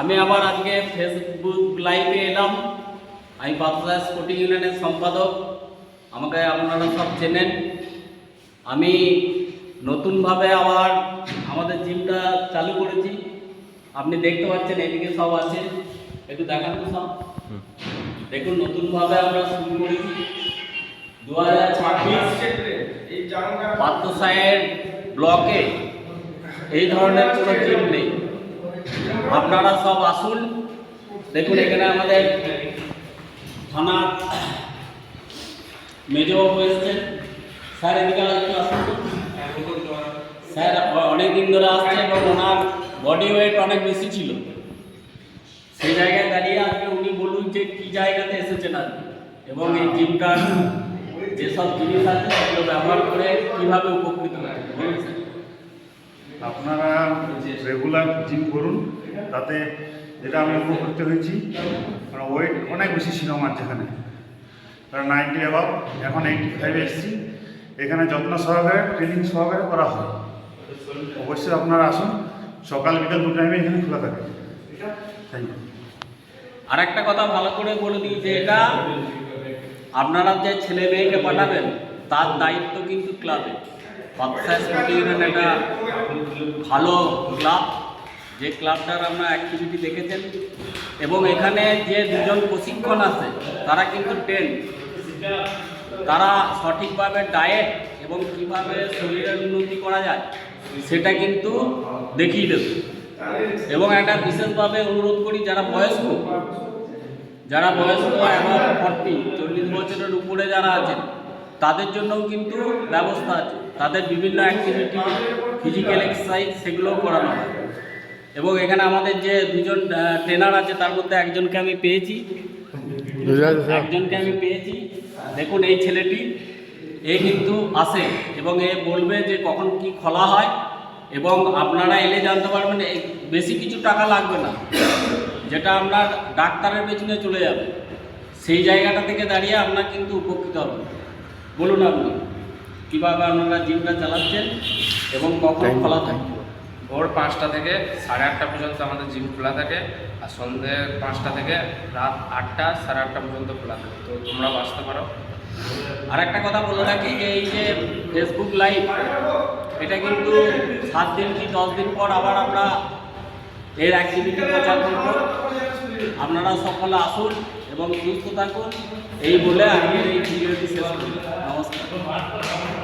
আমি আবার আজকে ফেসবুক লাইভে এলাম। আমি বাদশা স্পোর্টিং ইউনিয়নের সম্পাদক, আমাকে আপনারা সব চেনেন। আমি নতুনভাবে আবার আমাদের জিমটা চালু করেছি। আপনি দেখতে পাচ্ছেন এদিকে সব আছে, একটু দেখান তো সব। দেখুন নতুনভাবে আমরা শুরু করেছি 2026। বাদশাহের ব্লকে এই ধরনের কোনো জিম নেই। আপনারা সব আসুন। দেখুন এখানে আমাদের থানার মেজবাবু এসছেন। স্যার এদিকে একটু আসুন। স্যার অনেক দিন ধরে আসছে এবং ওনার বডি ওয়েট অনেক বেশি ছিল। সেই জায়গায় দাঁড়িয়ে আজকে উনি বলুন যে কী জায়গাতে এসেছেন আজকে এবং এই জিমটার যেসব জিনিস আছে সেগুলো ব্যবহার করে কীভাবে উপকৃত হয় বলুন স্যার। আপনারা রেগুলার জিম করুন, তাতে যেটা আমি উপকৃত হয়েছি, কারণ ওয়েট অনেক বেশি ছিল আমার, যেখানে কারণ 90 অ্যাবাভ, এখন 85 এসেছি। এখানে যত্ন সহকারে ট্রেনিং সহকারে করা হয়। অবশ্যই আপনারা আসুন, সকাল বিকাল 2 টাইমে এখানে খোলা থাকে। Thank you. আর একটা কথা ভালো করে বলে দিই যে এটা আপনারা যে ছেলে মেয়েকে পাঠাবেন তার দায়িত্ব কিন্তু ক্লাবে। বাদশা স্পোর্টিং ইউনিয়ন একটা ভালো ক্লাব, যে ক্লাবটার আমরা অ্যাক্টিভিটি দেখেছেন। এবং এখানে যে দুজন প্রশিক্ষণ আছে তারা কিন্তু ট্রেন্ড, তারা সঠিকভাবে ডায়েট এবং কীভাবে শরীরের উন্নতি করা যায় সেটা কিন্তু দেখিয়ে দেবে। এবং একটা বিশেষভাবে অনুরোধ করি, যারা বয়স্ক এখন 40 বছরের উপরে যারা আছেন তাদের জন্যও কিন্তু ব্যবস্থা আছে। তাদের বিভিন্ন অ্যাক্টিভিটি, ফিজিক্যাল এক্সারসাইজ সেগুলোও করানো হয়। এবং এখানে আমাদের যে দুজন ট্রেনার আছে তার মধ্যে একজনকে আমি পেয়েছি। দেখুন এই ছেলেটি, এ কিন্তু আসে এবং এ বলবে যে কখন কি খোলা হয় এবং আপনারা এলে জানতে পারবেন। বেশি কিছু টাকা লাগবে না, যেটা আপনার ডাক্তারের পেছনে চলে যাবে। সেই জায়গাটা থেকে দাঁড়িয়ে আপনার কিন্তু উপকৃত হবে। বলুন আপনি কীভাবে আপনারা জিমটা চালাচ্ছেন এবং কখন খোলা থাকে। ভোর 5টা থেকে 8:30 পর্যন্ত আমাদের জিম খোলা থাকে, আর সন্ধ্যে 5টা থেকে রাত 8টা 8:30 পর্যন্ত খোলা থাকে। তো তোমরাও আসতে পারো। আর একটা কথা বলে রাখি যে এই যে ফেসবুক লাইভ, এটা কিন্তু 7 দিন কি 10 দিন পর আবার আমরা এর অ্যাক্টিভিটি প্রচার করব। আপনারা সকলে আসুন এবং সুস্থ থাকুন। এই বলে আজকের এই ভিডিওটি শেষ করি। নমস্কার।